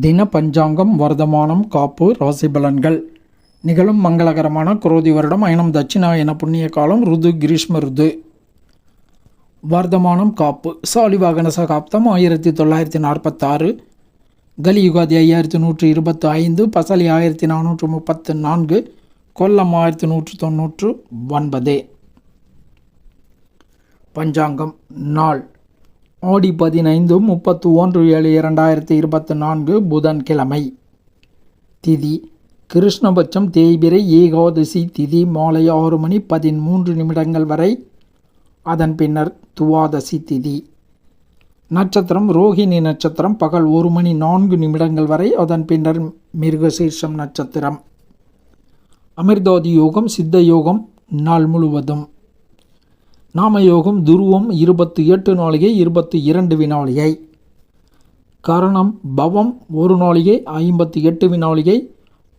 தின பஞ்சாங்கம் வர்த்தமானம் காப்பு ராசி பலன்கள். நிகழும் மங்களகரமான குரோதி வருடம் அயனம் தட்சிணாயன புண்ணிய காலம் ருது கிரீஷ்ம ருது. வர்த்தமானம் காப்பு சாலிவாகன சகாப்தம் 1946, கலியுகாதி 5125, பசலி 1434, கொல்லம் 1199. பஞ்சாங்கம் நாள் ஆடி 15 31/7/2024 புதன்கிழமை. திதி கிருஷ்ணபட்சம் தேய்பிரை ஏகாதசி திதி மாலை 6:13 வரை, அதன் பின்னர் துவாதசி திதி. நட்சத்திரம் ரோஹிணி நட்சத்திரம் பகல் 1:04 வரை, அதன் பின்னர் மிருகசீர்ஷம் நட்சத்திரம். அமிர்தாதி யோகம் சித்த யோகம் நாள் முழுவதும். நாமயோகம் துருவம் 28 நாளிகை 22 வினாளிகை. கரணம் பவம் 1 நாளிகை 58 வினாளிகை,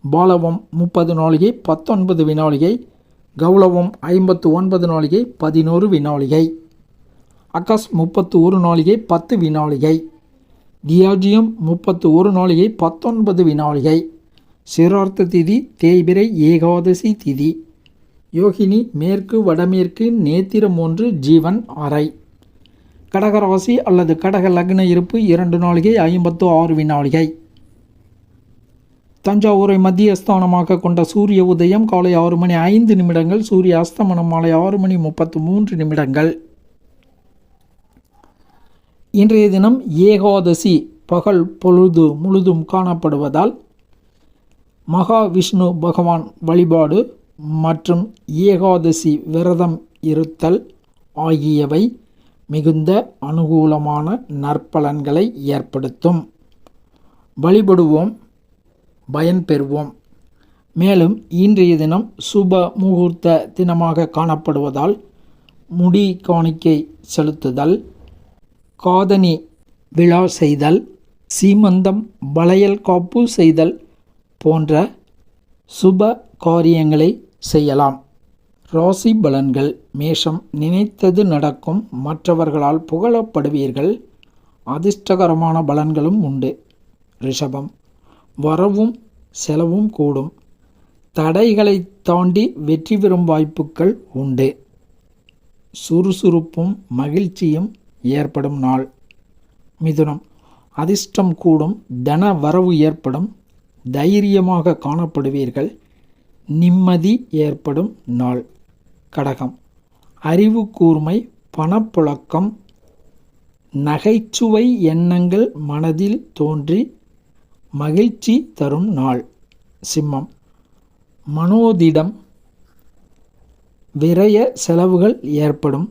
பாலவம் 30 நாளிகை 19 வினாளிகை, கௌளவம் 59 நாளிகை 11 வினாளிகை, அகஸ் 31 நாளிகை 10 வினாளிகை, தியாஜியம் 31 நாளிகை 19 வினாளிகை. சிரார்த்த திதி தேய்பிரை ஏகாதசி திதி. யோகினி மேற்கு வடமேற்கு நேத்திரம் 1 ஜீவன் அறை. கடகராசி அல்லது கடக லக்ன இருப்பு 2 நாளிகை 56 வினாளிகை. தஞ்சாவூரை மத்தியஸ்தானமாக கொண்ட சூரிய உதயம் காலை 6:05, சூரிய அஸ்தமனம் மாலை 6:33. இன்றைய தினம் ஏகாதசி பகல் பொழுது முழுதும் காணப்படுவதால் மகாவிஷ்ணு பகவான் வழிபாடு மற்றும் ஏகாதசி விரதம் இருத்தல் ஆகியவை மிகுந்த அனுகூலமான நற்பலன்களை ஏற்படுத்தும். வழிபடுவோம், பயன்பெறுவோம். மேலும் இன்றைய தினம் சுப முகூர்த்த தினமாக காணப்படுவதால் முடி காணிக்கை செலுத்துதல், காதணி விழா செய்தல், சீமந்தம் வளையல் காப்பு செய்தல் போன்ற சுப காரியங்களை செய்யலாம். ராசி பலன்கள். மேஷம் நினைத்தது நடக்கும், மற்றவர்களால் புகழப்படுவீர்கள், அதிர்ஷ்டகரமான பலன்களும் உண்டு. ரிஷபம் வரவும் செலவும் கூடும், தடைகளை தாண்டி வெற்றி பெறும் வாய்ப்புகள் உண்டு. சுறுசுறுப்பும் மகிழ்ச்சியும் ஏற்படும் நாள். மிதுனம் அதிர்ஷ்டம் கூடும், தன வரவு ஏற்படும், தைரியமாக காணப்படுவீர்கள், நிம்மதி ஏற்படும் நாள். கடகம் அறிவு கூர்மை, பணப்புழக்கம், நகைச்சுவை எண்ணங்கள் மனதில் தோன்றி மகிழ்ச்சி தரும் நாள். சிம்மம் மனோதிடம், விரய செலவுகள் ஏற்படும்,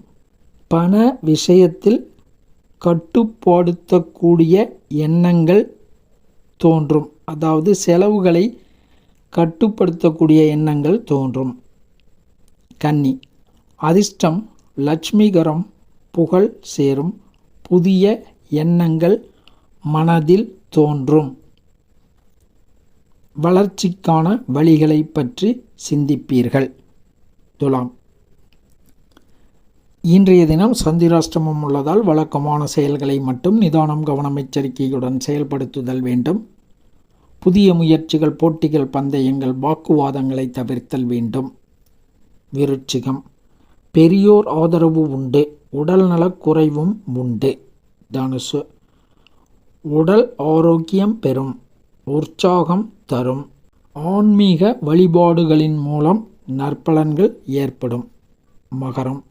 பண விஷயத்தில் கட்டுப்படுத்தக்கூடிய எண்ணங்கள் தோன்றும், அதாவது செலவுகளை கட்டுப்படுத்தக்கூடிய எண்ணங்கள் தோன்றும். கன்னி அதிர்ஷ்டம் லட்சுமிகரம், புகழ் சேரும், புதிய எண்ணங்கள் மனதில் தோன்றும், வளர்ச்சிக்கான வழிகளை பற்றி சிந்திப்பீர்கள். துலாம் இன்றைய தினம் சந்திராஷ்டமம் உள்ளதால் வழக்கமான செயல்களை மட்டும் நிதானம் கவனம் எச்சரிக்கையுடன் செயல்படுத்துதல் வேண்டும். புதிய முயற்சிகள் போட்டிகள் பந்தயங்கள் வாக்குவாதங்களை தவிர்த்தல் வேண்டும். விருச்சிகம் பெரியோர் ஆதரவு உண்டு, உடல்நலக் குறைவும் உண்டு. தனுசு உடல் ஆரோக்கியம் பெறும், உற்சாகம் தரும், ஆன்மீக வழிபாடுகளின் மூலம் நற்பலன்கள் ஏற்படும். மகரம்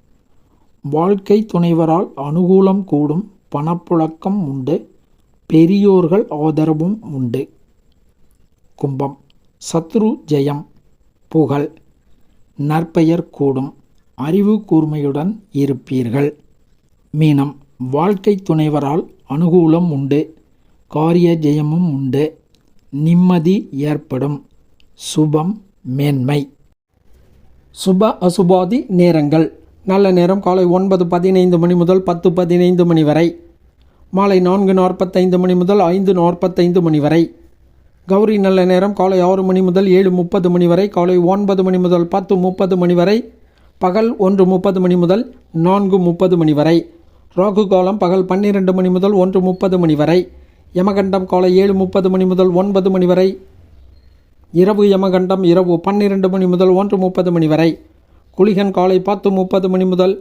வாழ்க்கை துணைவரால் அனுகூலம் கூடும், பணப்புழக்கம் உண்டு, பெரியோர்கள் ஆதரவும் உண்டு. கும்பம் சத்ரு ஜெயம், புகழ், நற்பெயர் கூடும், அறிவு கூர்மையுடன் இருப்பீர்கள். மீனம் வாழ்க்கை துணைவரால் அனுகூலம் உண்டு, காரிய ஜெயமும் உண்டு, நிம்மதி ஏற்படும், சுபம் மேன்மை. சுப அசுபாதி நேரங்கள். நல்ல நேரம் காலை 9:15 முதல் 10:15 வரை, மாலை 4:45 முதல் 5:45 வரை. கௌரி நல்ல நேரம் காலை 6 முதல் 7:30 வரை, காலை 9 முதல் 10:30 வரை, பகல் 1:30 முதல் 4:30 வரை. ராகு காலம் பகல் 12 முதல் 1:30 வரை. யமகண்டம் காலை 7:30 மணி முதல் 9 மணி வரை. இரவு யமகண்டம் இரவு 12 மணி முதல் 1:30 மணி வரை. குளிகன் காலை 10:30 மணி முதல்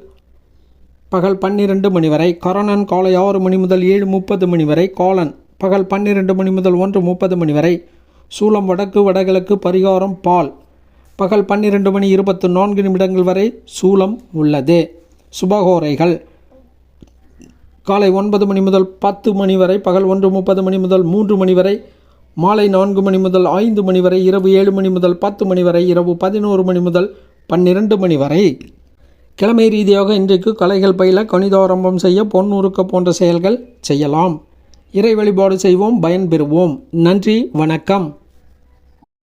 பகல் 12 மணி வரை. கரணன் காலை 6 மணி முதல் 7:30 மணி வரை. காலன் பகல் 12 மணி முதல் 1:30 மணி வரை. சூலம் வடக்கு வடகிழக்கு. பரிகாரம் பால். பகல் 12 மணி 24 நிமிடங்கள் வரை சூலம் உள்ளது. சுபகோரைகள் காலை 9 மணி முதல் 10 மணி வரை. பகல் 1:30 மணி முதல் 3 மணி வரை. மாலை 4 மணி முதல் 5 மணி வரை. இரவு 7 மணி முதல் 10 மணி வரை. இரவு 11 மணி முதல் 12 மணி வரை. கிழமை ரீதியாக இன்றைக்கு கலைகள் பயில, கணிதாரம்பம் செய்ய, பொன் உருக்க போன்ற செயல்கள் செய்யலாம். இறை வழிபாடு செய்வோம், பயன் பெறுவோம். நன்றி, வணக்கம்.